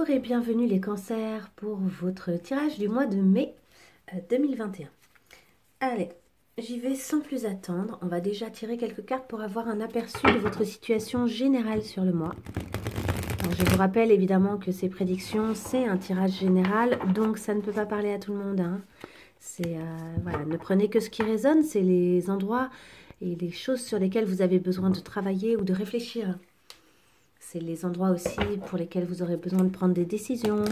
Bonjour et bienvenue les cancers pour votre tirage du mois de mai 2021. Allez, j'y vais sans plus attendre. On va déjà tirer quelques cartes pour avoir un aperçu de votre situation générale sur le mois. Alors, je vous rappelle évidemment que ces prédictions, c'est un tirage général, donc ça ne peut pas parler à tout le monde. Hein. Voilà, ne prenez que ce qui résonne, c'est les endroits et les choses sur lesquelles vous avez besoin de travailler ou de réfléchir. C'est les endroits aussi pour lesquels vous aurez besoin de prendre des décisions,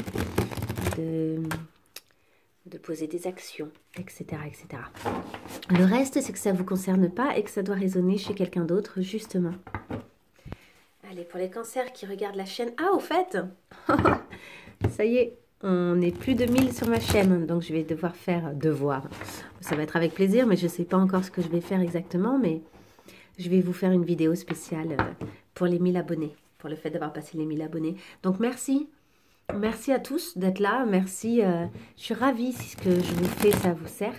de poser des actions, etc., etc. Le reste, c'est que ça ne vous concerne pas et que ça doit résonner chez quelqu'un d'autre, justement. Allez, pour les cancers qui regardent la chaîne... Ah, au fait ça y est, on est plus de 1000 sur ma chaîne, donc je vais devoir faire... Ça va être avec plaisir, mais je ne sais pas encore ce que je vais faire exactement, mais je vais vous faire une vidéo spéciale pour les 1000 abonnés. Pour le fait d'avoir passé les 1000 abonnés. Donc merci à tous d'être là, merci, je suis ravie si ce que je vous fais ça vous sert,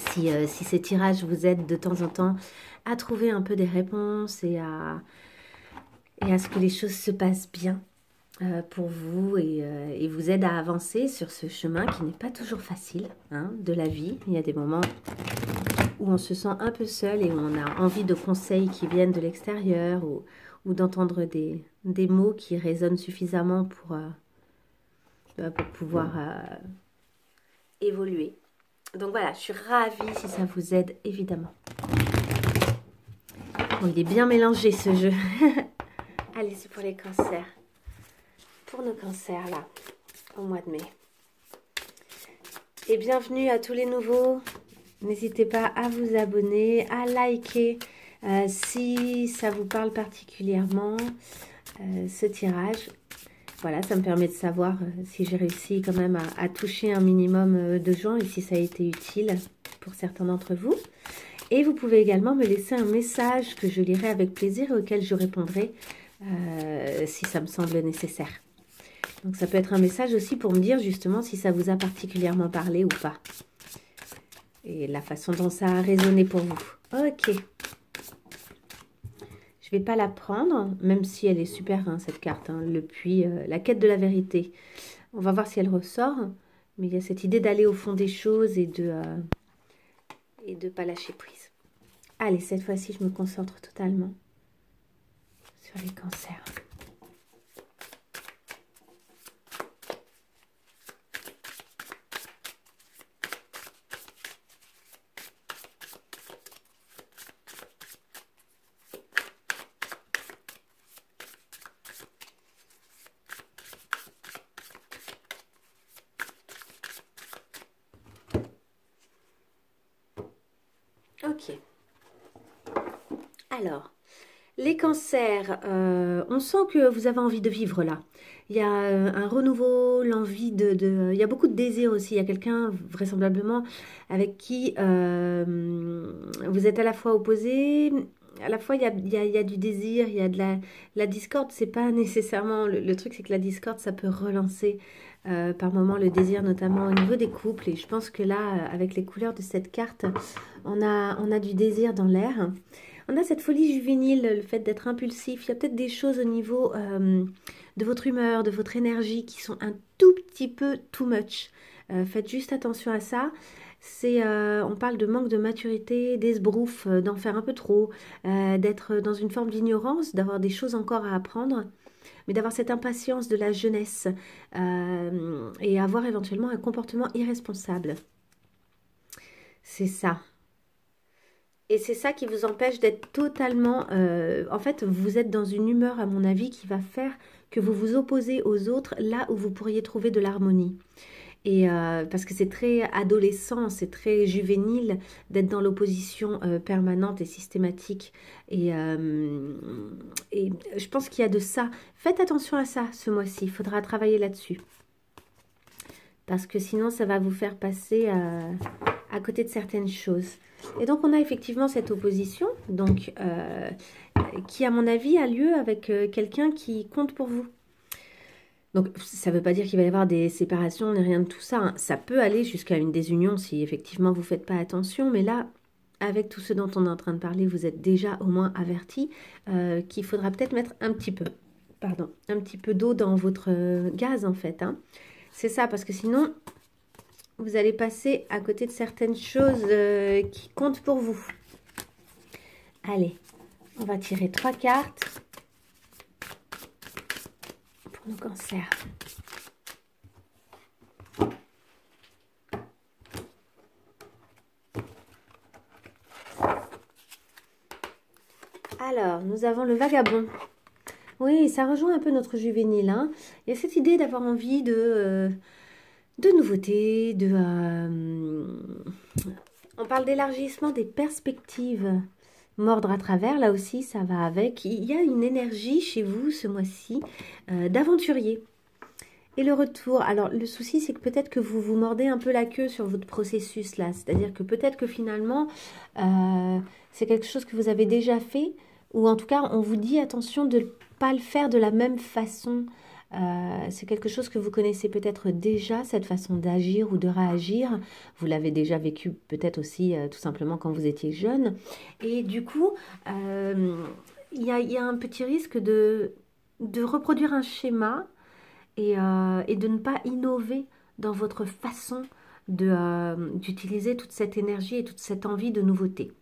si ces tirages vous aident de temps en temps à trouver un peu des réponses et à ce que les choses se passent bien pour vous et vous aident à avancer sur ce chemin qui n'est pas toujours facile hein, de la vie. Il y a des moments où on se sent un peu seul et où on a envie de conseils qui viennent de l'extérieur ou d'entendre des mots qui résonnent suffisamment pour pouvoir évoluer. Donc voilà, je suis ravie si ça vous aide, évidemment. Bon, il est bien mélangé ce jeu. Allez, c'est pour les cancers. Pour nos cancers, là, au mois de mai. Et bienvenue à tous les nouveaux. N'hésitez pas à vous abonner, à liker. Si ça vous parle particulièrement, ce tirage, voilà, ça me permet de savoir si j'ai réussi quand même à toucher un minimum de gens et si ça a été utile pour certains d'entre vous. Et vous pouvez également me laisser un message que je lirai avec plaisir et auquel je répondrai si ça me semble nécessaire. Donc ça peut être un message aussi pour me dire justement si ça vous a particulièrement parlé ou pas. Et la façon dont ça a résonné pour vous. Ok. Je ne vais pas la prendre, même si elle est super, hein, cette carte. Hein, le puits, la quête de la vérité. On va voir si elle ressort. Mais il y a cette idée d'aller au fond des choses et de pas lâcher prise. Allez, cette fois-ci, je me concentre totalement sur les cancers. Ok. Alors, les cancers, on sent que vous avez envie de vivre là. Il y a un renouveau, l'envie il y a beaucoup de désir aussi. Il y a quelqu'un, vraisemblablement, avec qui vous êtes à la fois opposés. À la fois, il y a du désir, il y a de la discorde. C'est pas nécessairement... Le truc, c'est que la discorde, ça peut relancer par moments le désir, notamment au niveau des couples. Et je pense que là, avec les couleurs de cette carte, on a du désir dans l'air. On a cette folie juvénile, le fait d'être impulsif. Il y a peut-être des choses au niveau de votre humeur, de votre énergie qui sont un tout petit peu too much. Faites juste attention à ça. On parle de manque de maturité, d'esbrouf, d'en faire un peu trop, d'être dans une forme d'ignorance, d'avoir des choses encore à apprendre, mais d'avoir cette impatience de la jeunesse et avoir éventuellement un comportement irresponsable. C'est ça. Et c'est ça qui vous empêche d'être totalement... en fait, vous êtes dans une humeur, à mon avis, qui va faire que vous vous opposez aux autres là où vous pourriez trouver de l'harmonie. Et parce que c'est très adolescent, c'est très juvénile d'être dans l'opposition permanente et systématique. Et je pense qu'il y a de ça. Faites attention à ça ce mois-ci, il faudra travailler là-dessus. Parce que sinon, ça va vous faire passer à côté de certaines choses. Et donc, on a effectivement cette opposition, donc, qui, à mon avis, a lieu avec quelqu'un qui compte pour vous. Donc, ça ne veut pas dire qu'il va y avoir des séparations, ni rien de tout ça. Hein. Ça peut aller jusqu'à une désunion si, effectivement, vous ne faites pas attention. Mais là, avec tout ce dont on est en train de parler, vous êtes déjà au moins averti qu'il faudra peut-être mettre un petit peu. pardon, un petit peu d'eau dans votre gaz en fait. Hein. C'est ça, parce que sinon, vous allez passer à côté de certaines choses qui comptent pour vous. Allez, on va tirer 3 cartes pour nos cancers. Alors, nous avons le vagabond. Oui, ça rejoint un peu notre juvénile. Hein. Il y a cette idée d'avoir envie de nouveautés, on parle d'élargissement des perspectives. Mordre à travers, là aussi, ça va avec. Il y a une énergie chez vous ce mois-ci d'aventurier. Et le retour, alors le souci c'est que peut-être que vous vous mordez un peu la queue sur votre processus là. C'est-à-dire que peut-être que finalement, c'est quelque chose que vous avez déjà fait. Ou en tout cas, on vous dit attention de ne pas le faire de la même façon. C'est quelque chose que vous connaissez peut-être déjà, cette façon d'agir ou de réagir. Vous l'avez déjà vécu peut-être aussi tout simplement quand vous étiez jeune. Et du coup, il y a un petit risque de reproduire un schéma et de ne pas innover dans votre façon d'utiliser toute cette énergie et toute cette envie de nouveauté.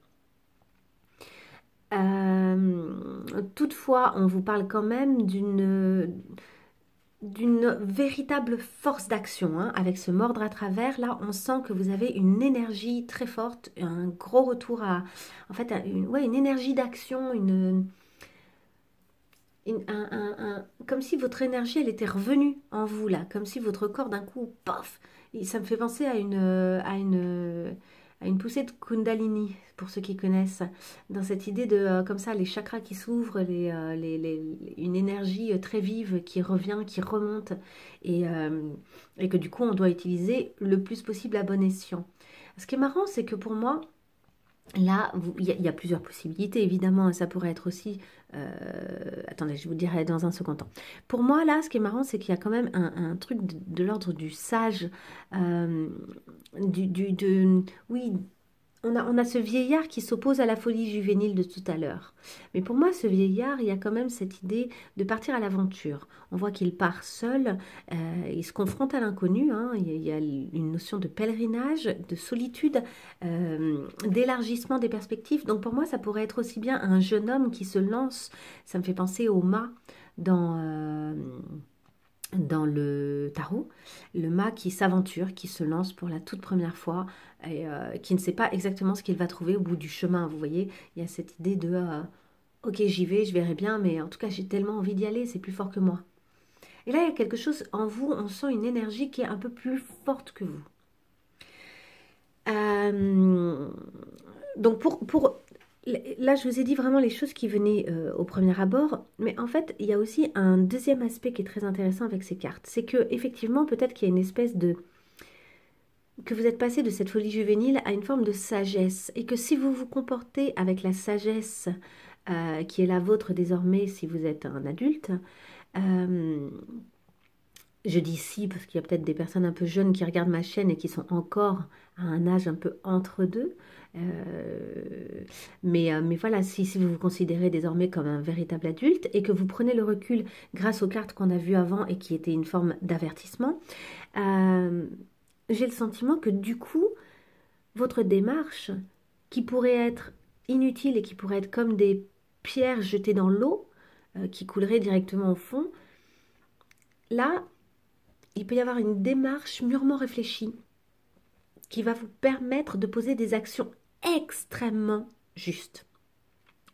Toutefois, on vous parle quand même d'une véritable force d'action. Hein. Avec ce mordre à travers, là, on sent que vous avez une énergie très forte, un gros retour à... En fait, une énergie d'action, comme si votre énergie, elle était revenue en vous, là. Comme si votre corps, d'un coup, paf. Et ça me fait penser à une poussée de Kundalini, pour ceux qui connaissent. Dans cette idée de, comme ça, les chakras qui s'ouvrent, une énergie très vive qui revient, qui remonte. Et que du coup, on doit utiliser le plus possible à bon escient. Ce qui est marrant, c'est que pour moi... Là, il y a plusieurs possibilités, évidemment, ça pourrait être aussi... attendez, je vous dirai dans un second temps. Pour moi, là, ce qui est marrant, c'est qu'il y a quand même un truc de l'ordre du sage, oui, on a ce vieillard qui s'oppose à la folie juvénile de tout à l'heure. Mais pour moi, ce vieillard, il y a quand même cette idée de partir à l'aventure. On voit qu'il part seul, il se confronte à l'inconnu. Hein, il y a une notion de pèlerinage, de solitude, d'élargissement des perspectives. Donc pour moi, ça pourrait être aussi bien un jeune homme qui se lance. Ça me fait penser au mât dans le tarot, le mât qui s'aventure, qui se lance pour la toute première fois et qui ne sait pas exactement ce qu'il va trouver au bout du chemin. Vous voyez, il y a cette idée de ok, j'y vais, je verrai bien, mais en tout cas, j'ai tellement envie d'y aller, c'est plus fort que moi. Et là, il y a quelque chose en vous, on sent une énergie qui est un peu plus forte que vous. Donc, là, je vous ai dit vraiment les choses qui venaient au premier abord, mais en fait, il y a aussi un deuxième aspect qui est très intéressant avec ces cartes. C'est que effectivement, peut-être qu'il y a une espèce de... que vous êtes passé de cette folie juvénile à une forme de sagesse, et que si vous vous comportez avec la sagesse qui est la vôtre désormais si vous êtes un adulte, je dis si parce qu'il y a peut-être des personnes un peu jeunes qui regardent ma chaîne et qui sont encore à un âge un peu entre deux. Mais voilà, si vous vous considérez désormais comme un véritable adulte et que vous prenez le recul grâce aux cartes qu'on a vues avant et qui étaient une forme d'avertissement, j'ai le sentiment que du coup, votre démarche, qui pourrait être inutile et qui pourrait être comme des pierres jetées dans l'eau, qui couleraient directement au fond, là, il peut y avoir une démarche mûrement réfléchie qui va vous permettre de poser des actions extrêmement justes.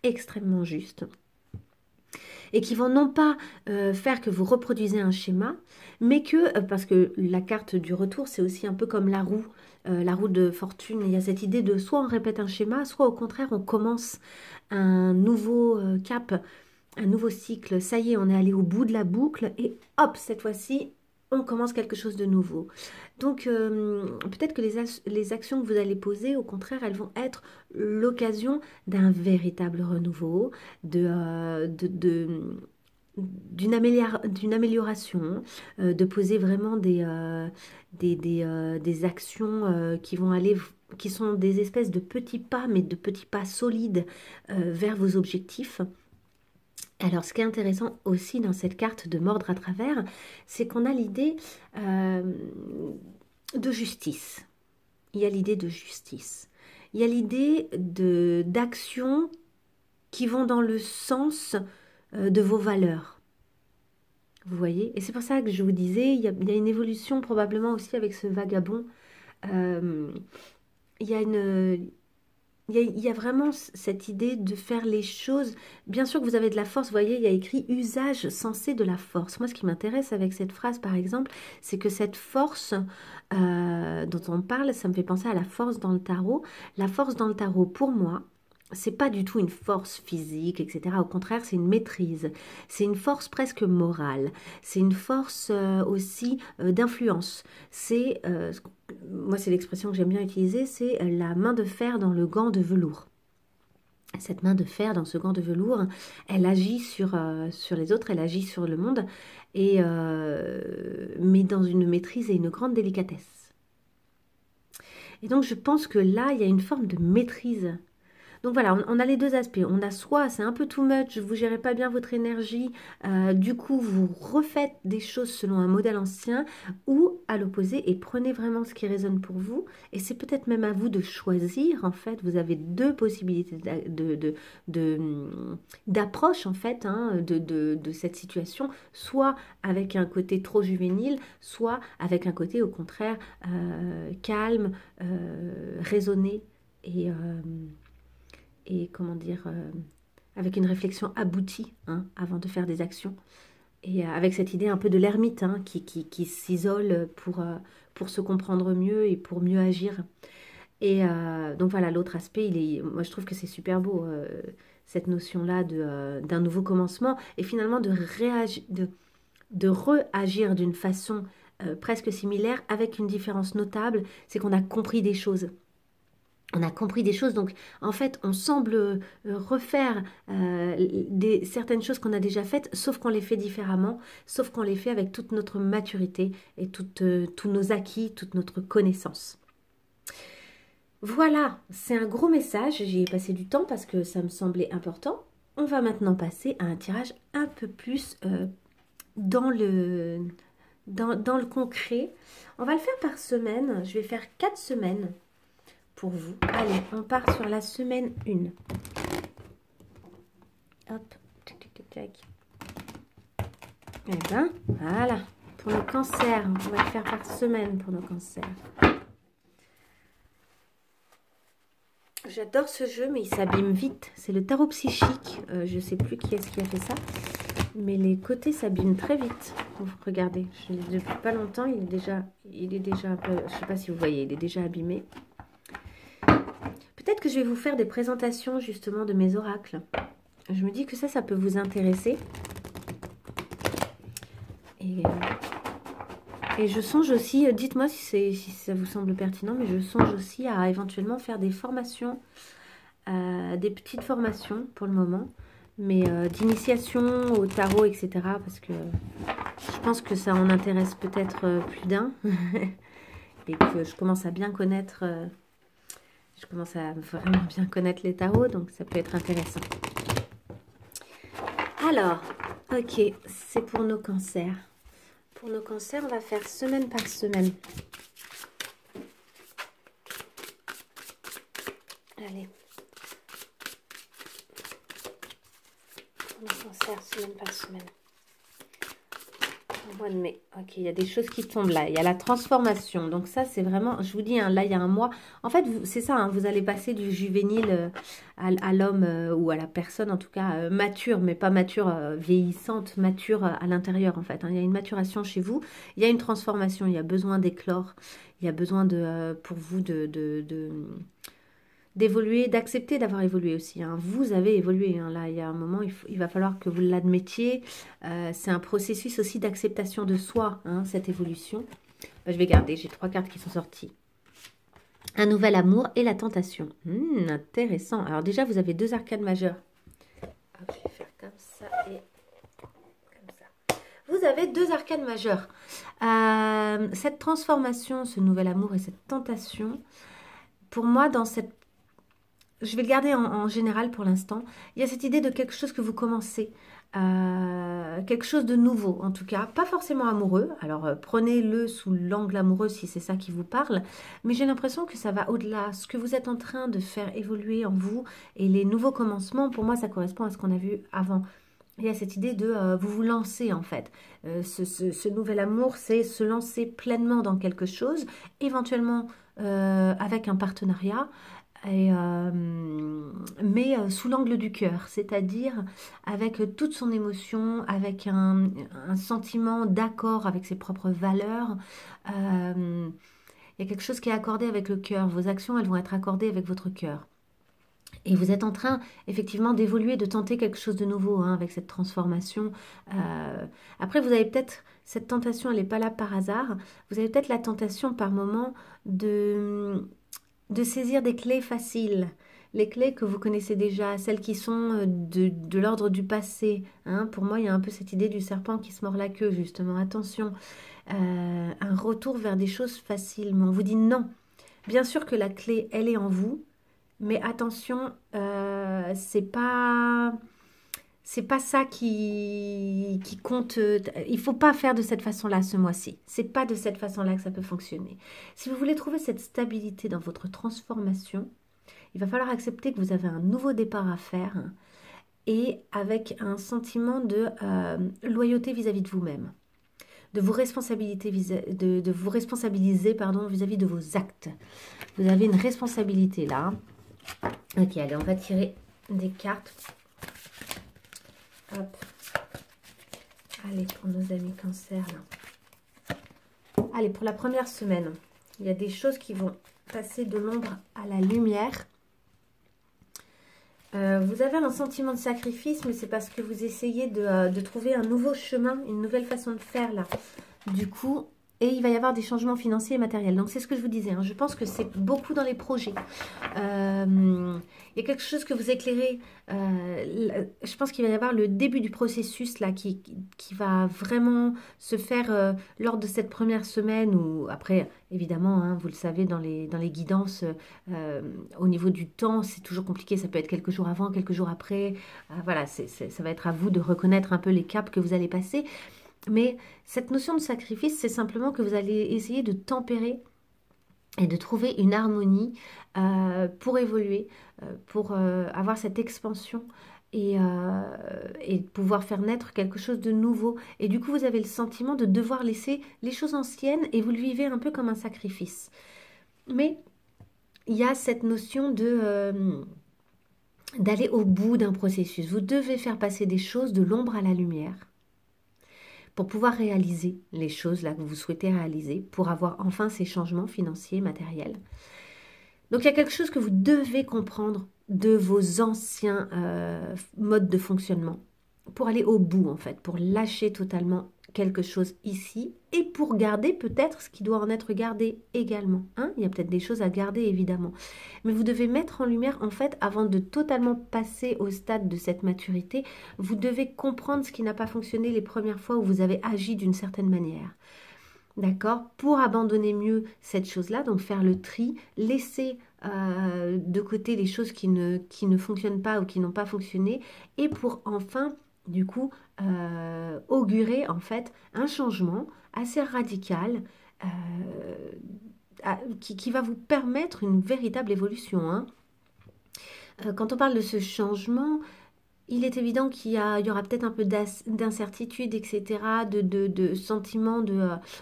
Extrêmement justes. Et qui vont non pas faire que vous reproduisez un schéma, mais que, parce que la carte du retour, c'est aussi un peu comme la roue de fortune. Il y a cette idée de soit on répète un schéma, soit au contraire on commence un nouveau cap, un nouveau cycle. Ça y est, on est allé au bout de la boucle et hop, cette fois-ci, on commence quelque chose de nouveau. Donc, peut-être que les actions que vous allez poser, au contraire, elles vont être l'occasion d'un véritable renouveau, d'une amélioration, de poser vraiment des actions qui vont aller, qui sont des espèces de petits pas, mais de petits pas solides vers vos objectifs. Alors, ce qui est intéressant aussi dans cette carte de mordre à travers, c'est qu'on a l'idée de justice. Il y a l'idée de justice. Il y a l'idée d'actions qui vont dans le sens de vos valeurs. Vous voyez? Et c'est pour ça que je vous disais, il y a une évolution probablement aussi avec ce vagabond. Il y a il y a vraiment cette idée de faire les choses. Bien sûr que vous avez de la force, vous voyez, il y a écrit usage sensé de la force. Moi, ce qui m'intéresse avec cette phrase, par exemple, c'est que cette force dont on parle, ça me fait penser à la force dans le tarot. La force dans le tarot, pour moi, c'est pas du tout une force physique, etc. Au contraire, c'est une maîtrise. C'est une force presque morale. C'est une force aussi d'influence. C'est, moi, c'est l'expression que j'aime bien utiliser, c'est la main de fer dans le gant de velours. Cette main de fer dans ce gant de velours, elle agit sur les autres, elle agit sur le monde, mais dans une maîtrise et une grande délicatesse. Et donc, je pense que là, il y a une forme de maîtrise. Donc voilà, on a les deux aspects. On a soit c'est un peu too much, vous gérez pas bien votre énergie, du coup vous refaites des choses selon un modèle ancien, ou à l'opposé, et prenez vraiment ce qui résonne pour vous. Et c'est peut-être même à vous de choisir, en fait. Vous avez deux possibilités d'approche, en fait, hein, de cette situation, soit avec un côté trop juvénile, soit avec un côté au contraire calme, raisonné et comment dire, avec une réflexion aboutie hein, avant de faire des actions. Et avec cette idée un peu de l'ermite hein, qui s'isole pour se comprendre mieux et pour mieux agir. Et donc voilà, l'autre aspect, moi je trouve que c'est super beau, cette notion-là d'un nouveau commencement, et finalement de réagir d'une façon presque similaire, avec une différence notable, c'est qu'on a compris des choses. On a compris des choses, donc en fait, on semble refaire certaines choses qu'on a déjà faites, sauf qu'on les fait différemment, sauf qu'on les fait avec toute notre maturité et tous nos acquis, toute notre connaissance. Voilà, c'est un gros message, j'y ai passé du temps parce que ça me semblait important. On va maintenant passer à un tirage un peu plus dans le concret. On va le faire par semaine, je vais faire 4 semaines. Pour vous. Allez, on part sur la semaine 1. Hop, tac, tac, tac. Et bien, voilà. Pour le cancer, on va le faire par semaine pour nos cancers. J'adore ce jeu, mais il s'abîme vite. C'est le tarot psychique. Je ne sais plus qui est-ce qui a fait ça. Mais les côtés s'abîment très vite. Regardez, je l'ai depuis pas longtemps. Il est déjà un peu... Je ne sais pas si vous voyez, il est déjà abîmé. Peut-être que je vais vous faire des présentations justement de mes oracles. Je me dis que ça peut vous intéresser. Et je songe aussi, dites-moi si ça vous semble pertinent, mais je songe aussi à éventuellement faire des formations, des petites formations pour le moment, mais d'initiation au tarot, etc. Parce que je pense que ça en intéresse peut-être plus d'un. Et que je commence à bien connaître... Je commence à vraiment bien connaître les tarots, donc ça peut être intéressant. Alors, ok, c'est pour nos cancers. Pour nos cancers, on va faire semaine par semaine. Allez. Pour nos cancers, semaine par semaine. Au mois de mai. Ok, il y a des choses qui tombent là. Il y a la transformation. Donc ça, c'est vraiment... Je vous dis, hein, là, il y a un mois. En fait, c'est ça. Hein, vous allez passer du juvénile à l'homme ou à la personne, en tout cas, mature, mais pas mature, vieillissante, mature à l'intérieur, en fait. Hein. Il y a une maturation chez vous. Il y a une transformation. Il y a besoin d'éclore. Il y a besoin pour vous d'évoluer, d'accepter d'avoir évolué aussi. Hein. Vous avez évolué. Hein. Là, il y a un moment, il va falloir que vous l'admettiez. C'est un processus aussi d'acceptation de soi, hein, cette évolution. Je vais garder, j'ai 3 cartes qui sont sorties. Un nouvel amour et la tentation. Intéressant. Alors déjà, vous avez 2 arcanes majeures. Hop, je vais faire comme ça et comme ça. Vous avez 2 arcanes majeures. Cette transformation, ce nouvel amour et cette tentation, pour moi, dans cette... Je vais le garder en général pour l'instant. Il y a cette idée de quelque chose que vous commencez. quelque chose de nouveau, en tout cas, pas forcément amoureux. Alors, prenez-le sous l'angle amoureux si c'est ça qui vous parle, mais j'ai l'impression que ça va au-delà. Ce que vous êtes en train de faire évoluer en vous et les nouveaux commencements, pour moi, ça correspond à ce qu'on a vu avant. Il y a cette idée de vous vous lancer en fait. Ce nouvel amour, c'est se lancer pleinement dans quelque chose, éventuellement avec un partenariat, mais sous l'angle du cœur, c'est-à-dire avec toute son émotion, avec un sentiment d'accord avec ses propres valeurs. Il y a quelque chose qui est accordé avec le cœur. Vos actions, elles vont être accordées avec votre cœur. Et vous êtes en train, effectivement, d'évoluer, de tenter quelque chose de nouveau hein, avec cette transformation. Après, vous avez peut-être, cette tentation, elle n'est pas là par hasard. Vous avez peut-être la tentation par moment de saisir des clés faciles. Les clés que vous connaissez déjà, celles qui sont de l'ordre du passé. Hein. Pour moi, il y a un peu cette idée du serpent qui se mord la queue, justement. Attention, un retour vers des choses faciles. Mais on vous dit non. Bien sûr que la clé, elle est en vous. Mais attention, c'est pas ça qui compte. Il faut pas faire de cette façon-là ce mois-ci. C'est pas de cette façon-là que ça peut fonctionner. Si vous voulez trouver cette stabilité dans votre transformation, il va falloir accepter que vous avez un nouveau départ à faire et avec un sentiment de loyauté vis-à-vis de vous-même, de vous de vous responsabiliser pardon, vis-à-vis de vos actes. Vous avez une responsabilité là. Ok, allez, on va tirer des cartes. Hop. Allez, pour nos amis cancer, là. Allez, pour la première semaine, il y a des choses qui vont passer de l'ombre à la lumière. Vous avez un sentiment de sacrifice, mais c'est parce que vous essayez de trouver un nouveau chemin, une nouvelle façon de faire, là. Du coup... Et il va y avoir des changements financiers et matériels. Donc, c'est ce que je vous disais. Hein. Je pense que c'est beaucoup dans les projets. Il y a quelque chose que vous éclairez. Je pense qu'il va y avoir le début du processus là qui va vraiment se faire lors de cette première semaine. Ou après, évidemment, hein, vous le savez, dans les guidances, au niveau du temps, c'est toujours compliqué. Ça peut être quelques jours avant, quelques jours après. Voilà, ça va être à vous de reconnaître un peu les caps que vous allez passer. Mais cette notion de sacrifice, c'est simplement que vous allez essayer de tempérer et de trouver une harmonie pour évoluer, pour avoir cette expansion et pouvoir faire naître quelque chose de nouveau. Et du coup, vous avez le sentiment de devoir laisser les choses anciennes et vous le vivez un peu comme un sacrifice. Mais il y a cette notion d'aller au bout d'un processus. Vous devez faire passer des choses de l'ombre à la lumière pour pouvoir réaliser les choses là que vous souhaitez réaliser, pour avoir enfin ces changements financiers, matériels. Donc il y a quelque chose que vous devez comprendre de vos anciens modes de fonctionnement, pour aller au bout en fait, pour lâcher totalement quelque chose ici, et pour garder peut-être ce qui doit en être gardé également. Hein, il y a peut-être des choses à garder évidemment. Mais vous devez mettre en lumière en fait, avant de totalement passer au stade de cette maturité, vous devez comprendre ce qui n'a pas fonctionné les premières fois où vous avez agi d'une certaine manière. D'accord? Pour abandonner mieux cette chose-là, donc faire le tri, laisser de côté les choses qui ne fonctionnent pas ou qui n'ont pas fonctionné, et pour enfin, du coup, augurer en fait un changement assez radical qui va vous permettre une véritable évolution. Hein. Quand on parle de ce changement, il est évident qu'il y aura peut-être un peu d'incertitude, etc., de sentiments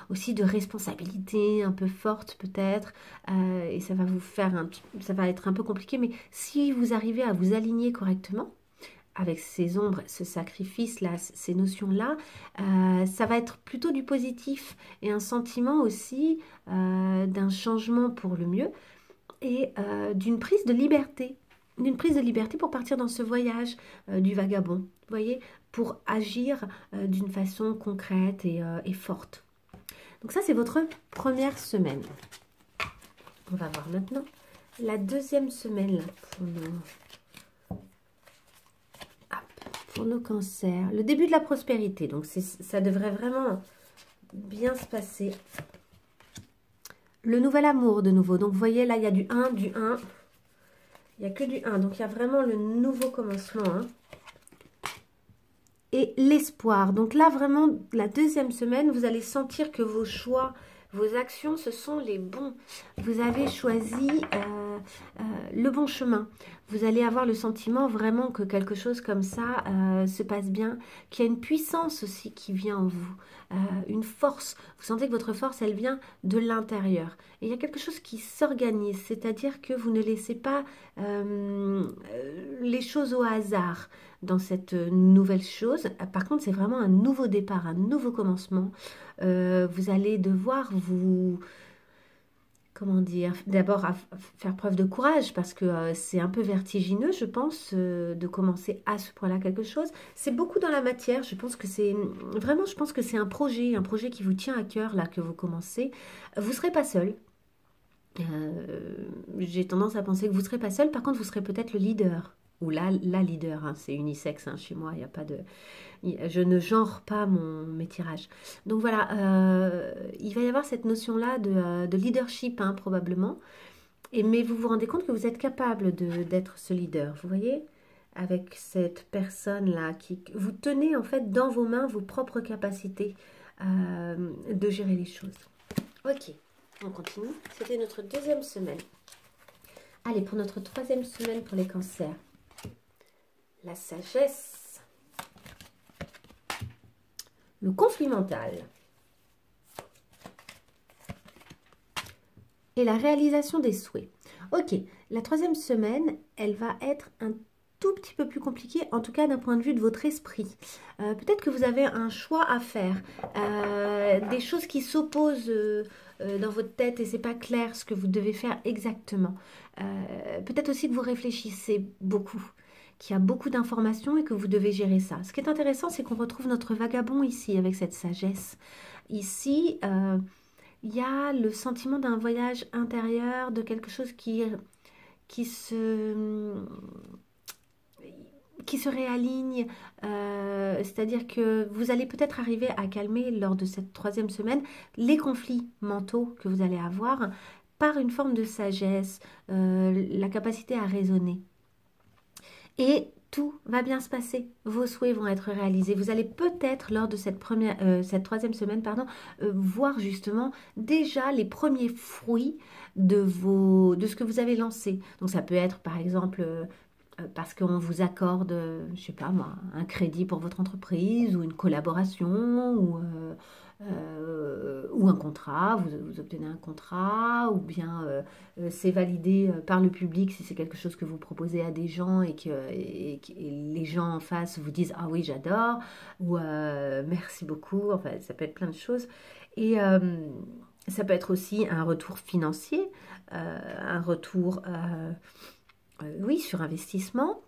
aussi de responsabilité un peu forte peut-être, et ça va vous faire ça va être un peu compliqué, mais si vous arrivez à vous aligner correctement avec ces ombres, ce sacrifice-là, ces notions-là, ça va être plutôt du positif et un sentiment aussi d'un changement pour le mieux et d'une prise de liberté. D'une prise de liberté pour partir dans ce voyage du vagabond, vous voyez, pour agir d'une façon concrète et forte. Donc ça, c'est votre première semaine. On va voir maintenant la deuxième semaine pour nos cancers. Le début de la prospérité, donc ça devrait vraiment bien se passer. Le nouvel amour de nouveau, donc vous voyez là, il y a du 1, du 1. Il n'y a que du 1, donc il y a vraiment le nouveau commencement. Hein. et l'espoir. Donc là, vraiment, la deuxième semaine, vous allez sentir que vos choix, vos actions, ce sont les bons. Vous avez choisi le bon chemin. Vous allez avoir le sentiment vraiment que quelque chose comme ça se passe bien, qu'il y a une puissance aussi qui vient en vous, une force. Vous sentez que votre force, elle vient de l'intérieur. Et il y a quelque chose qui s'organise, c'est-à-dire que vous ne laissez pas les choses au hasard dans cette nouvelle chose. Par contre, c'est vraiment un nouveau départ, un nouveau commencement. Vous allez devoir vous, comment dire, d'abord faire preuve de courage parce que c'est un peu vertigineux, je pense, de commencer à ce point-là quelque chose. C'est beaucoup dans la matière. Je pense que c'est vraiment, je pense que c'est un projet qui vous tient à cœur là que vous commencez. Vous serez pas seul. J'ai tendance à penser que vous ne serez pas seul. Par contre, vous serez peut-être le leader ou la leader. Hein, c'est unisexe hein, chez moi. Il n'y a pas de, je ne genre pas mes tirages. Donc voilà, il va y avoir cette notion-là de leadership hein, probablement. Mais vous vous rendez compte que vous êtes capable d'être ce leader. Vous voyez, avec cette personne-là qui vous tenez en fait dans vos mains vos propres capacités de gérer les choses. Ok. On continue. C'était notre deuxième semaine. Allez, pour notre troisième semaine pour les cancers. La sagesse. Le conflit mental. Et la réalisation des souhaits. Ok, la troisième semaine, elle va être un tout petit peu plus compliquée, en tout cas d'un point de vue de votre esprit. Peut-être que vous avez un choix à faire. Des choses qui s'opposent dans votre tête et c'est pas clair ce que vous devez faire exactement. Peut-être aussi que vous réfléchissez beaucoup, qu'il y a beaucoup d'informations et que vous devez gérer ça. Ce qui est intéressant, c'est qu'on retrouve notre vagabond ici avec cette sagesse. Ici, il y a le sentiment d'un voyage intérieur, de quelque chose qui se réaligne, c'est-à-dire que vous allez peut-être arriver à calmer lors de cette troisième semaine les conflits mentaux que vous allez avoir par une forme de sagesse, la capacité à raisonner. Et tout va bien se passer, vos souhaits vont être réalisés. Vous allez peut-être lors de cette troisième semaine, voir justement déjà les premiers fruits de ce que vous avez lancé. Donc ça peut être par exemple parce qu'on vous accorde, je sais pas moi, un crédit pour votre entreprise ou une collaboration ou un contrat, vous obtenez un contrat ou bien c'est validé par le public si c'est quelque chose que vous proposez à des gens et que les gens en face vous disent ah oui j'adore ou merci beaucoup, enfin ça peut être plein de choses et ça peut être aussi un retour financier, un retour oui, sur investissement,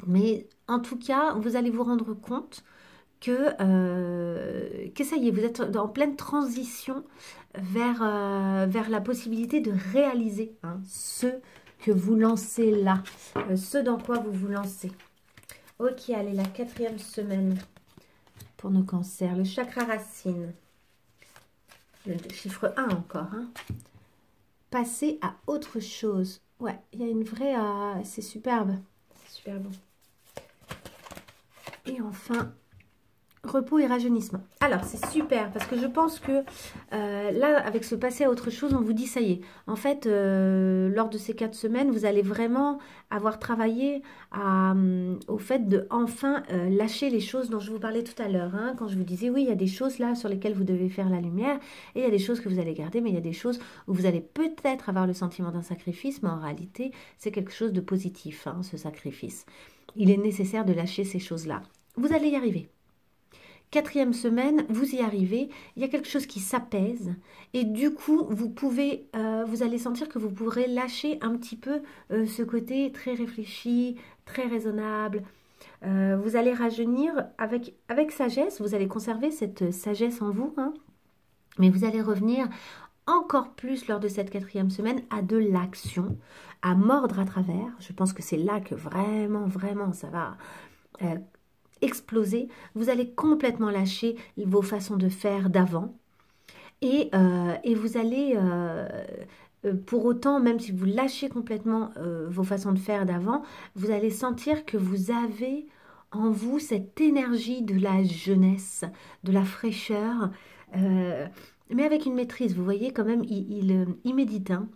mais en tout cas, vous allez vous rendre compte que ça y est, vous êtes en pleine transition vers la possibilité de réaliser hein, ce que vous lancez là, ce dans quoi vous vous lancez. Ok, allez, la quatrième semaine pour nos cancers, le chakra racine, le chiffre 1 encore, hein. Passer à autre chose. Ouais, il y a une vraie... c'est superbe. C'est super bon. Et enfin, repos et rajeunissement. Alors, c'est super parce que je pense que là, avec ce passer à autre chose, on vous dit ça y est. En fait, lors de ces 4 semaines, vous allez vraiment avoir travaillé au fait de enfin lâcher les choses dont je vous parlais tout à l'heure. Hein, quand je vous disais, oui, il y a des choses là sur lesquelles vous devez faire la lumière et il y a des choses que vous allez garder, mais il y a des choses où vous allez peut-être avoir le sentiment d'un sacrifice, mais en réalité, c'est quelque chose de positif, hein, ce sacrifice. Il est nécessaire de lâcher ces choses-là. Vous allez y arriver. 4e semaine, vous y arrivez, il y a quelque chose qui s'apaise et du coup, vous allez sentir que vous pourrez lâcher un petit peu ce côté très réfléchi, très raisonnable. Vous allez rajeunir avec sagesse, vous allez conserver cette sagesse en vous, hein, mais vous allez revenir encore plus lors de cette 4e semaine à de l'action, à mordre à travers. Je pense que c'est là que vraiment, vraiment, ça va... exploser, vous allez complètement lâcher vos façons de faire d'avant et vous allez pour autant, même si vous lâchez complètement vos façons de faire d'avant, vous allez sentir que vous avez en vous cette énergie de la jeunesse, de la fraîcheur, mais avec une maîtrise. Vous voyez quand même, il médite, hein.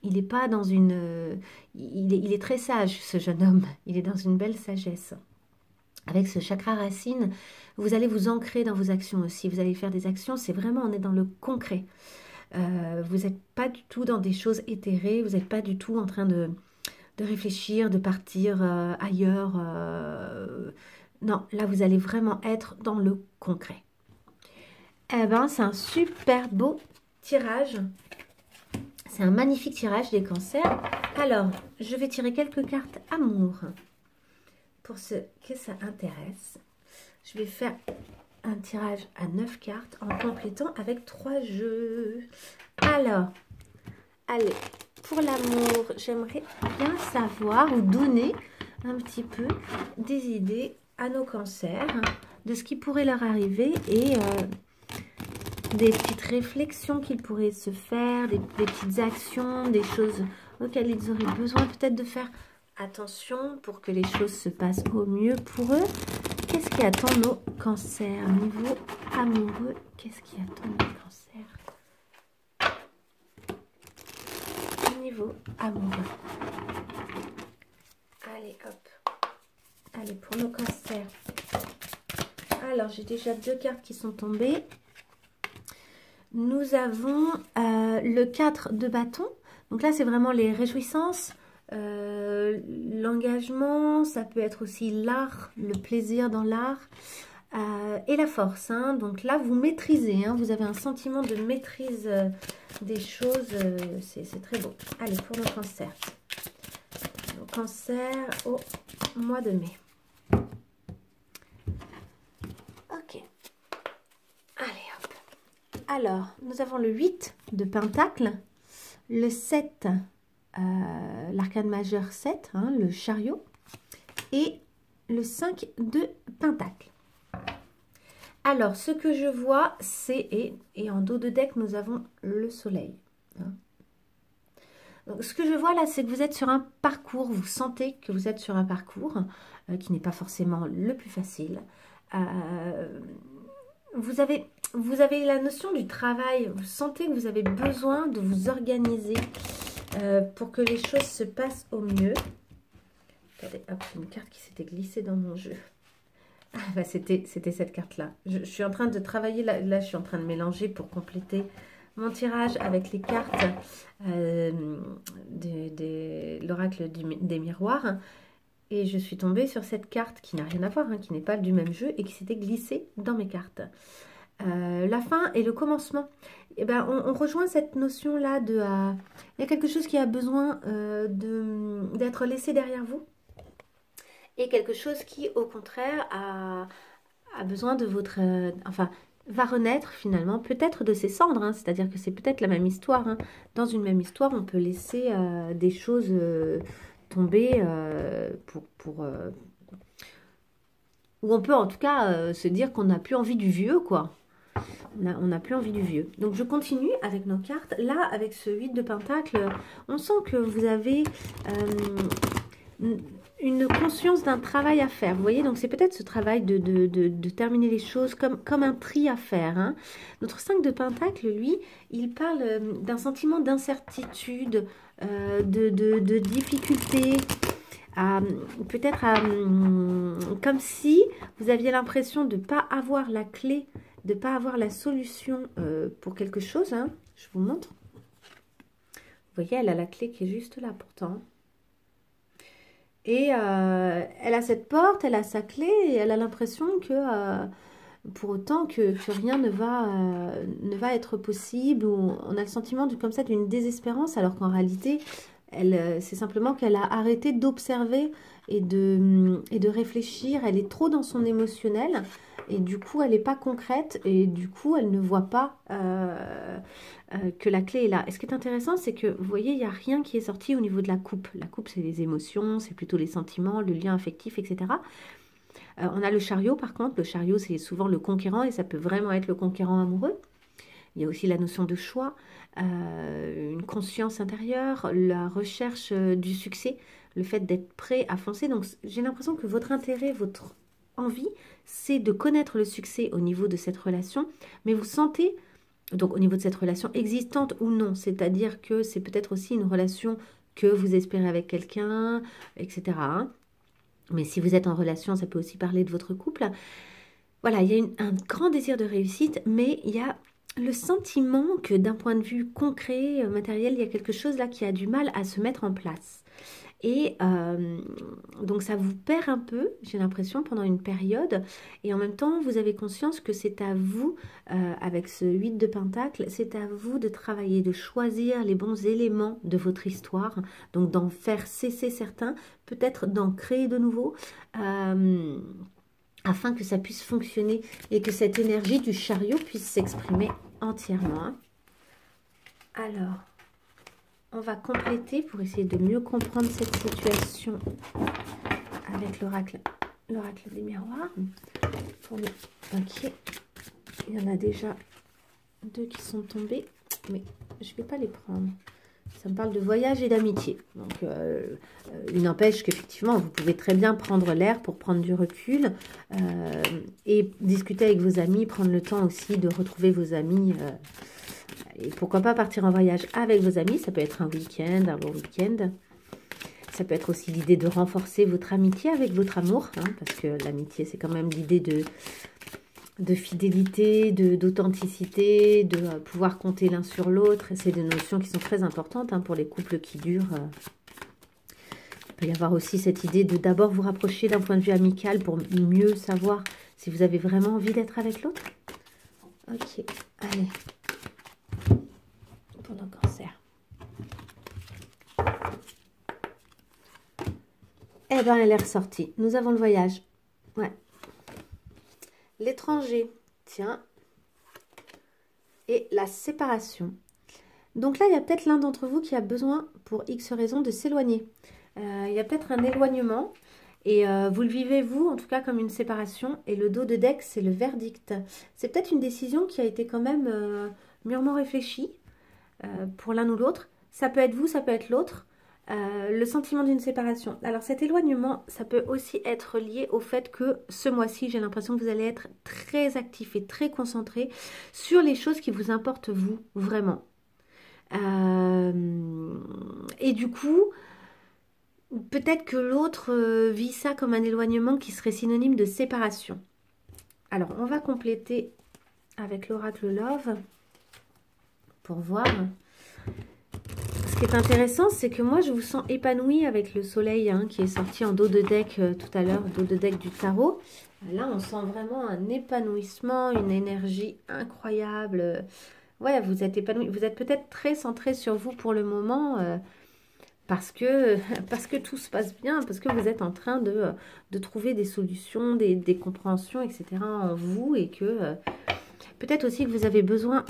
Il n'est pas dans une... il est très sage, ce jeune homme. Il est dans une belle sagesse. Avec ce chakra racine, vous allez vous ancrer dans vos actions aussi. Vous allez faire des actions, c'est vraiment, on est dans le concret. Vous n'êtes pas du tout dans des choses éthérées. Vous n'êtes pas du tout en train de réfléchir, de partir ailleurs. Non, là, vous allez vraiment être dans le concret. Eh ben, c'est un super beau tirage. C'est un magnifique tirage des cancers. Alors, je vais tirer quelques cartes amour pour ceux que ça intéresse. Je vais faire un tirage à 9 cartes en complétant avec 3 jeux. Alors, allez, pour l'amour, j'aimerais bien savoir ou donner un petit peu des idées à nos cancers de ce qui pourrait leur arriver et des petites réflexions qu'ils pourraient se faire, des petites actions, des choses auxquelles ils auraient besoin peut-être de faire attention pour que les choses se passent au mieux pour eux. Qu'est-ce qui attend nos cancers? Niveau amoureux, qu'est-ce qui attend nos cancers? Niveau amoureux. Allez, hop. Allez, pour nos cancers. Alors, j'ai déjà 2 cartes qui sont tombées. Nous avons le 4 de bâton. Donc là, c'est vraiment les réjouissances, l'engagement. Ça peut être aussi l'art, le plaisir dans l'art et la force. Hein. Donc là, vous maîtrisez. Hein, vous avez un sentiment de maîtrise des choses. C'est très beau. Allez, pour le cancer. Le cancer au mois de mai. Ok. Allez, hop. Alors, nous avons le 8 de pentacle, le 7, l'arcane majeur 7, hein, le chariot, et le 5 de pentacle. Alors, ce que je vois, c'est, et en dos de deck, nous avons le soleil. Hein. Donc, ce que je vois là, c'est que vous êtes sur un parcours, vous sentez que vous êtes sur un parcours qui n'est pas forcément le plus facile. Vous avez la notion du travail, vous sentez que vous avez besoin de vous organiser pour que les choses se passent au mieux. Regardez, hop, une carte qui s'était glissée dans mon jeu. Ah, bah, c'était cette carte-là. Je suis en train de travailler, là je suis en train de mélanger pour compléter mon tirage avec les cartes de l'oracle des miroirs. Et je suis tombée sur cette carte qui n'a rien à voir, hein, qui n'est pas du même jeu et qui s'était glissée dans mes cartes. La fin et le commencement. Et ben, on rejoint cette notion-là de... il y a quelque chose qui a besoin d'être laissé derrière vous. Et quelque chose qui, au contraire, a besoin de votre... enfin, va renaître finalement, peut-être de ses cendres. Hein, c'est-à-dire que c'est peut-être la même histoire. Hein. Dans une même histoire, on peut laisser des choses... tomber ou on peut en tout cas se dire qu'on n'a plus envie du vieux, quoi. On n'a plus envie du vieux. Donc je continue avec nos cartes. Là, avec ce 8 de pentacle, on sent que vous avez une conscience d'un travail à faire. Vous voyez, donc c'est peut-être ce travail de terminer les choses comme un tri à faire. Hein. Notre 5 de pentacle, lui, il parle d'un sentiment d'incertitude, de difficulté, peut-être comme si vous aviez l'impression de ne pas avoir la clé, de ne pas avoir la solution pour quelque chose. Hein. Je vous montre. Vous voyez, elle a la clé qui est juste là pourtant. Et elle a cette porte, elle a sa clé et elle a l'impression que pour autant que rien ne va être possible, ou on a le sentiment comme ça d'une désespérance, alors qu'en réalité, c'est simplement qu'elle a arrêté d'observer et de réfléchir. Elle est trop dans son émotionnel et du coup, elle n'est pas concrète et du coup, elle ne voit pas que la clé est là. Et ce qui est intéressant, c'est que, vous voyez, il n'y a rien qui est sorti au niveau de la coupe. La coupe, c'est les émotions, c'est plutôt les sentiments, le lien affectif, etc. On a le chariot, par contre. Le chariot, c'est souvent le conquérant et ça peut vraiment être le conquérant amoureux. Il y a aussi la notion de choix, une conscience intérieure, la recherche du succès, le fait d'être prêt à foncer. Donc, j'ai l'impression que votre intérêt, votre envie, c'est de connaître le succès au niveau de cette relation, mais vous sentez, donc au niveau de cette relation existante ou non, c'est-à-dire que c'est peut-être aussi une relation que vous espérez avec quelqu'un, etc. hein. Mais si vous êtes en relation, ça peut aussi parler de votre couple. Voilà, il y a un grand désir de réussite, mais il y a le sentiment que d'un point de vue concret, matériel, il y a quelque chose là qui a du mal à se mettre en place. Et donc ça vous perd un peu, j'ai l'impression, pendant une période. Et en même temps, vous avez conscience que c'est à vous, avec ce 8 de Pentacle, c'est à vous de travailler, de choisir les bons éléments de votre histoire. Donc d'en faire cesser certains, peut-être d'en créer de nouveaux. Afin que ça puisse fonctionner et que cette énergie du chariot puisse s'exprimer entièrement. Alors, on va compléter pour essayer de mieux comprendre cette situation avec l'oracle des miroirs. Ok, il y en a déjà 2 qui sont tombés, mais je ne vais pas les prendre. Ça me parle de voyage et d'amitié. Donc, il n'empêche qu'effectivement, vous pouvez très bien prendre l'air pour prendre du recul et discuter avec vos amis, prendre le temps aussi de retrouver vos amis. Et pourquoi pas partir en voyage avec vos amis. Ça peut être un week-end, un bon week-end. Ça peut être aussi l'idée de renforcer votre amitié avec votre amour. Hein, parce que l'amitié, c'est quand même l'idée de fidélité, d'authenticité, de pouvoir compter l'un sur l'autre. C'est des notions qui sont très importantes hein, pour les couples qui durent. Il peut y avoir aussi cette idée de d'abord vous rapprocher d'un point de vue amical pour mieux savoir si vous avez vraiment envie d'être avec l'autre. Ok, allez. Pour le Cancer. Eh bien, elle est ressortie. Nous avons le voyage. Ouais. L'étranger, tiens, et la séparation. Donc là, il y a peut-être l'un d'entre vous qui a besoin, pour X raison, de s'éloigner. Il y a peut-être un éloignement, et vous le vivez, vous, en tout cas, comme une séparation. Et le dos de deck, c'est le verdict. C'est peut-être une décision qui a été quand même mûrement réfléchie pour l'un ou l'autre. Ça peut être vous, ça peut être l'autre. Le sentiment d'une séparation. Alors cet éloignement, ça peut aussi être lié au fait que ce mois-ci, j'ai l'impression que vous allez être très actif et très concentré sur les choses qui vous importent vous, vraiment. Et du coup, peut-être que l'autre vit ça comme un éloignement qui serait synonyme de séparation. Alors, on va compléter avec l'oracle Love pour voir. Ce qui est intéressant, c'est que moi, je vous sens épanouie avec le soleil hein, qui est sorti en dos de deck tout à l'heure, dos de deck du tarot. Là, on sent vraiment un épanouissement, une énergie incroyable. Ouais, vous êtes épanoui. Vous êtes peut-être très centré sur vous pour le moment parce que tout se passe bien, parce que vous êtes en train de trouver des solutions, des compréhensions, etc. en vous et que peut-être aussi que vous avez besoin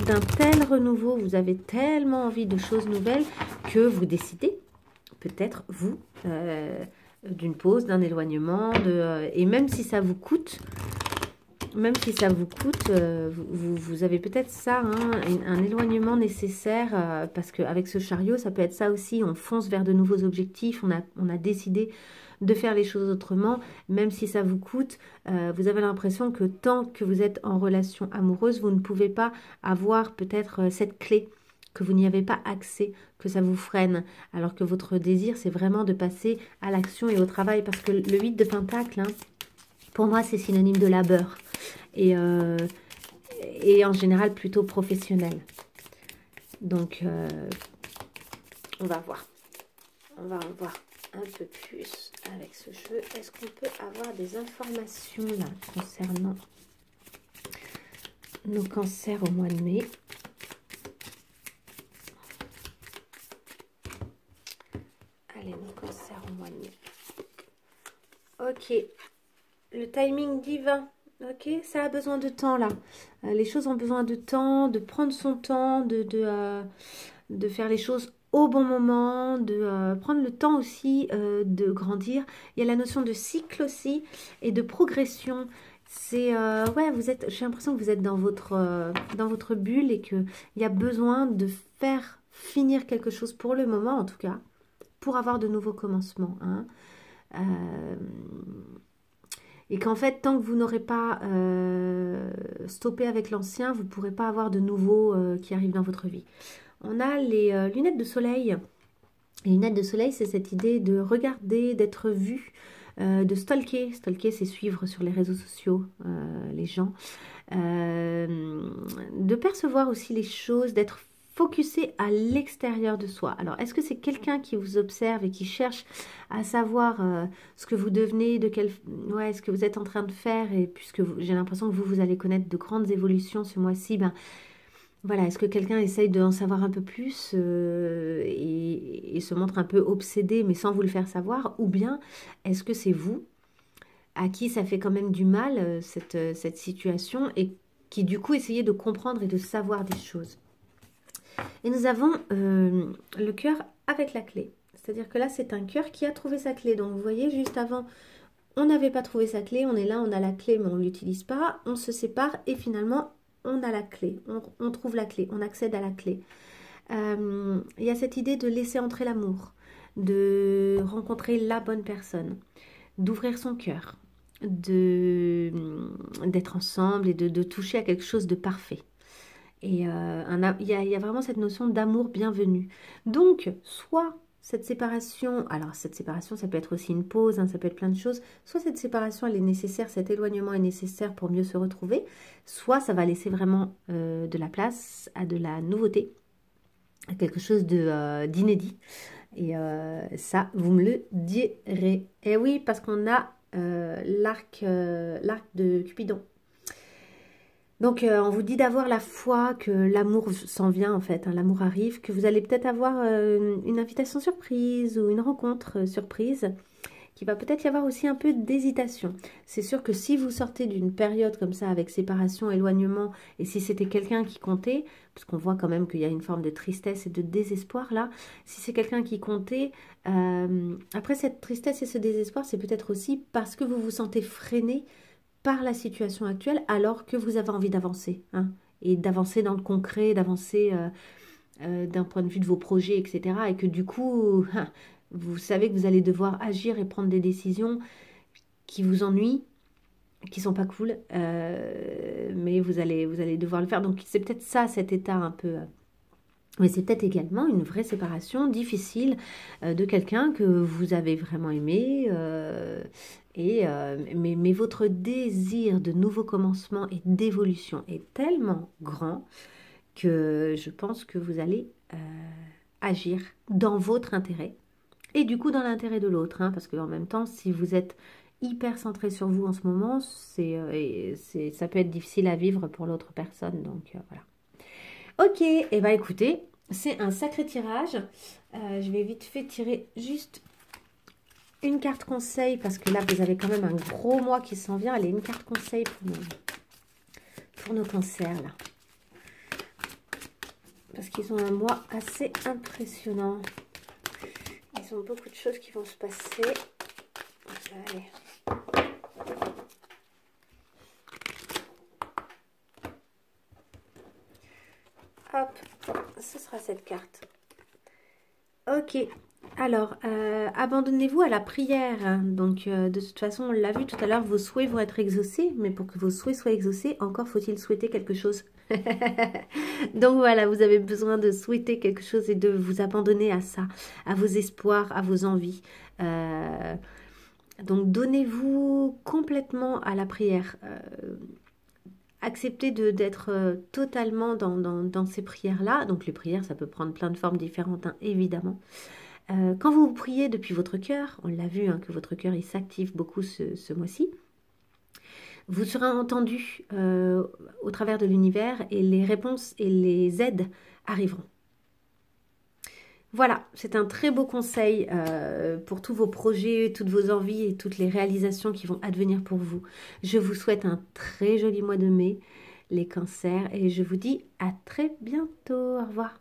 d'un tel renouveau, vous avez tellement envie de choses nouvelles que vous décidez, peut-être vous, d'une pause, d'un éloignement, et même si ça vous coûte, vous avez peut-être ça, hein, un éloignement nécessaire, parce qu'avec ce chariot, ça peut être ça aussi, on fonce vers de nouveaux objectifs, on a décidé de faire les choses autrement, même si ça vous coûte, vous avez l'impression que tant que vous êtes en relation amoureuse, vous ne pouvez pas avoir peut-être cette clé, que vous n'y avez pas accès, que ça vous freine, alors que votre désir, c'est vraiment de passer à l'action et au travail, parce que le 8 de Pentacle, hein, pour moi, c'est synonyme de labeur, et en général plutôt professionnel. Donc, on va voir. On va en voir un peu plus avec ce jeu. Est-ce qu'on peut avoir des informations là concernant nos cancers au mois de mai? Allez, nos cancers au mois de mai. Ok, le timing divin. Ok, ça a besoin de temps là. Les choses ont besoin de temps, de prendre son temps, de faire les choses au bon moment, de prendre le temps aussi de grandir. Il y a la notion de cycle aussi et de progression. C'est ouais, j'ai l'impression que vous êtes dans votre bulle et qu'il y a besoin de faire finir quelque chose pour le moment en tout cas, pour avoir de nouveaux commencements. Hein. Et qu'en fait, tant que vous n'aurez pas stoppé avec l'ancien, vous ne pourrez pas avoir de nouveau qui arrive dans votre vie. On a les lunettes de soleil. Les lunettes de soleil, c'est cette idée de regarder, d'être vu, de stalker. Stalker, c'est suivre sur les réseaux sociaux les gens. De percevoir aussi les choses, d'être focusé à l'extérieur de soi. Alors, est-ce que c'est quelqu'un qui vous observe et qui cherche à savoir ce que vous devenez, ce que vous êtes en train de faire, et puisque j'ai l'impression que vous allez connaître de grandes évolutions ce mois-ci, ben voilà, est-ce que quelqu'un essaye d'en savoir un peu plus et se montre un peu obsédé, mais sans vous le faire savoir, ou bien est-ce que c'est vous à qui ça fait quand même du mal, cette situation, et qui du coup essayez de comprendre et de savoir des choses. Et nous avons le cœur avec la clé. C'est-à-dire que là, c'est un cœur qui a trouvé sa clé. Donc, vous voyez, juste avant, on n'avait pas trouvé sa clé. On est là, on a la clé, mais on ne l'utilise pas. On se sépare et finalement, on a la clé. On trouve la clé. On accède à la clé. Il y a cette idée de laisser entrer l'amour, de rencontrer la bonne personne, d'ouvrir son cœur, d'être ensemble et de toucher à quelque chose de parfait. Et il y a vraiment cette notion d'amour bienvenu. Donc, soit cette séparation, alors cette séparation, ça peut être aussi une pause, hein, ça peut être plein de choses, soit cette séparation, elle est nécessaire, cet éloignement est nécessaire pour mieux se retrouver, soit ça va laisser vraiment de la place à de la nouveauté, à quelque chose d'inédit. Et ça, vous me le direz. Et oui, parce qu'on a l'arc de Cupidon. Donc, on vous dit d'avoir la foi que l'amour s'en vient, en fait, hein, l'amour arrive, que vous allez peut-être avoir une invitation surprise ou une rencontre surprise, qu'il va peut-être y avoir aussi un peu d'hésitation. C'est sûr que si vous sortez d'une période comme ça, avec séparation, éloignement, et si c'était quelqu'un qui comptait, parce qu'on voit quand même qu'il y a une forme de tristesse et de désespoir là, si c'est quelqu'un qui comptait, après cette tristesse et ce désespoir, c'est peut-être aussi parce que vous vous sentez freiné par la situation actuelle, alors que vous avez envie d'avancer, hein, et d'avancer dans le concret, d'avancer d'un point de vue de vos projets, etc. Et que du coup, vous savez que vous allez devoir agir et prendre des décisions qui vous ennuient, qui sont pas cool, mais vous allez devoir le faire. Donc c'est peut-être ça, cet état un peu... mais c'est peut-être également une vraie séparation difficile de quelqu'un que vous avez vraiment aimé. Mais votre désir de nouveau commencement et d'évolution est tellement grand que je pense que vous allez agir dans votre intérêt et du coup dans l'intérêt de l'autre. Hein, parce qu'en même temps, si vous êtes hyper centré sur vous en ce moment, ça peut être difficile à vivre pour l'autre personne. Donc voilà. Ok, et bah écoutez, c'est un sacré tirage. Je vais vite fait tirer juste une carte conseil, parce que là, vous avez quand même un gros mois qui s'en vient. Allez, une carte conseil pour nos cancers, là. Parce qu'ils ont un mois assez impressionnant. Ils ont beaucoup de choses qui vont se passer. Allez. Hop, ce sera cette carte. Ok. Alors, abandonnez-vous à la prière. Donc, de toute façon, on l'a vu tout à l'heure, vos souhaits vont être exaucés. Mais pour que vos souhaits soient exaucés, encore faut-il souhaiter quelque chose. Donc voilà, vous avez besoin de souhaiter quelque chose et de vous abandonner à ça, à vos espoirs, à vos envies. Donc, donnez-vous complètement à la prière. Acceptez d'être totalement dans ces prières-là. Donc, les prières, ça peut prendre plein de formes différentes, hein, évidemment. Quand vous priez depuis votre cœur, on l'a vu, hein, que votre cœur il s'active beaucoup ce mois-ci, vous serez entendu au travers de l'univers et les réponses et les aides arriveront. Voilà, c'est un très beau conseil pour tous vos projets, toutes vos envies et toutes les réalisations qui vont advenir pour vous. Je vous souhaite un très joli mois de mai, les cancers, et je vous dis à très bientôt. Au revoir.